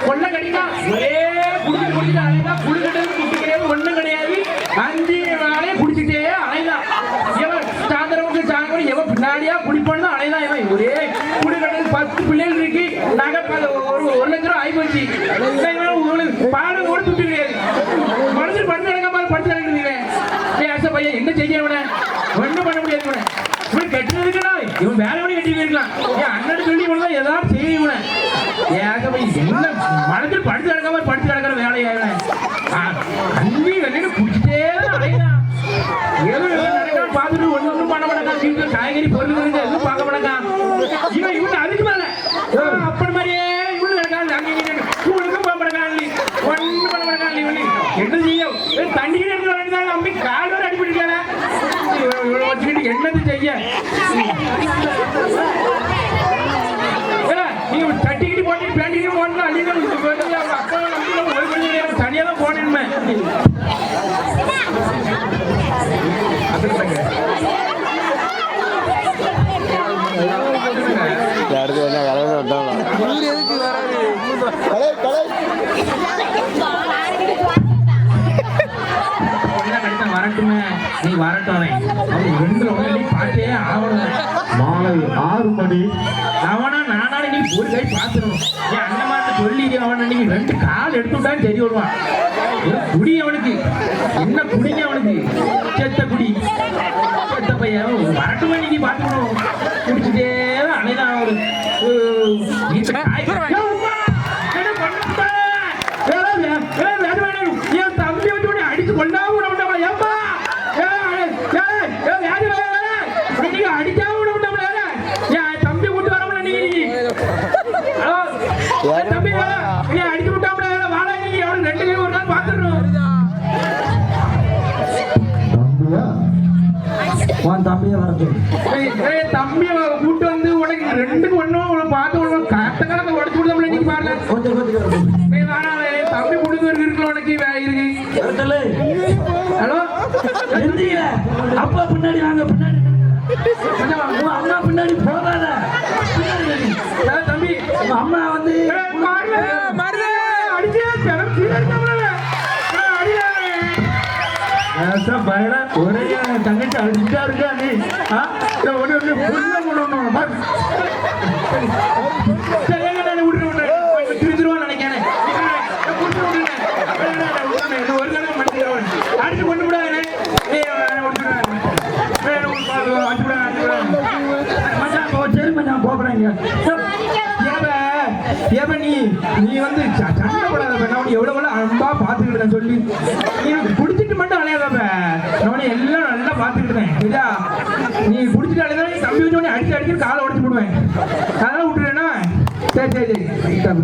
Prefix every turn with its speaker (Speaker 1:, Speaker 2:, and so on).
Speaker 1: கொள்ள கடிக்கா ஒரே குடிச்சிட்டு குடிச்சிட்டு அலைதான் குடிக்கிட்டது குட்டி கிடையாது ஒண்ணும் கிடையாது 5 நாளே குடிச்சிட்டே அலைதான் எவன் சாயந்தரம் எவன் பின்னாடியா குடிப்பான்னு அலைதான் இவன் ஒரே குடிக்கிறது 10 பிள்ளைகள் இருக்கு நகை 1 லட்சம் ரூபாய் ஆகி போச்சு பாடு கூட துட்டு கிடையாது மனுஷன் படுத்து கிடக்காம படுத்து கிடக்குறீங்க பையன் என்ன செய்ய இவனை ஒன்றும் பண்ண முடியாது இவனை இவன் கட்டுறதுக்குடா இவன் வேலை பண்ணி கட்டி இருக்கலாம் என் அண்ணன் சொல்லி இவன் ஏதாவது செய்ய இவனை என்ன மனதில் படுத்து கிடக்கிற வேலையா அன்பி வெளியில குடிச்சிட்டே அலைதான் ஏதோ நடக்காம பார்த்துட்டு ஒன்றும் பண்ண மாட்டாங்க வீட்டுல காய்கறி பொருள் இருக்கு எதுவும் பார்க்க மாட்டாங்க இவன் அதுக்கு மேல அப்படி மாதிரியே இவனு நடக்காது அங்கே இவனுக்கும் போக மாட்டாங்க ஒன்றும் பண்ண மாட்டாங்க இவனு என்ன செய்யும் தண்ணி எடுத்து வராங்க அம்பி கால் வரை அடிப்பிடிக்காங்க வச்சுக்கிட்டு என்னது செய்ய நீங்க தட்டிக்கிட்டு போட்டு பேண்டிக்கிட்டு போனா அப்பா ஒரு கொஞ்சம் தனியா தான் போனேன் வரட்டுமே நீ வரட்டும் பாட்டே ஆகணும் மாலை 6 மணி அவனா நானா நீ ஒரு கை பாத்துடணும் என் அண்ணன் சொல்லி அவன் நீ 2 கால் எடுத்துட்டான்னு சரி வருவான் குடி அவனுக்கு என்ன குடிங்க அவனுக்கு செத்த குடி செத்த பையன் வரட்டுமே நீ பாத்துக்கணும் குடிச்சுட்டே அலைதான் அவரு என் தம்பி வந்து அடிச்சு கொண்டாம அடிக்காம விட விட்டாங்க என் தம்பி கூட்டு வர தம்பி அடிச்சு விட்டா வாழை அவனுக்கு 2 கை ஒரு நாள் பாத்துடணும் தம்பியை வரது தம்பி கூட்டு வந்து உனக்கு 2க்கு 1 பார்த்து கட்ட கணக்கு உடச்சு விடுதா நீங்க பாருங்க தம்பி முடிஞ்சு இருக்கு உனக்கு இருக்கு ஹலோ அப்பா பின்னாடி வாங்க பின்னாடி அம்மா பின்னாடி போகாத தம்பி அம்மா வந்து ஒரே தங்கச்சி அடிச்சுட்டா இருக்கா நீ திருச்சிருவான் நினைக்கிறேன் ஒரு கணக்கு மனுஷன் அடிச்சு கொண்டு விடாது நீ வந்து சண்டை போடாத எவ்வளவு அன்பா பாத்துக்கிட்டு சொல்லி நீ குடிச்சிட்டு மட்டும் அலையாதப்ப நான் எல்லாம் நல்லா பாத்துக்கிட்டேன் சரியா நீ குடிச்சிட்டு அலையா நீ தம்பி வச்சு அடிச்சு அடிச்சு காலை உடச்சு போடுவேன் அதெல்லாம் விட்டுருவேன்னா சரி சரி சரி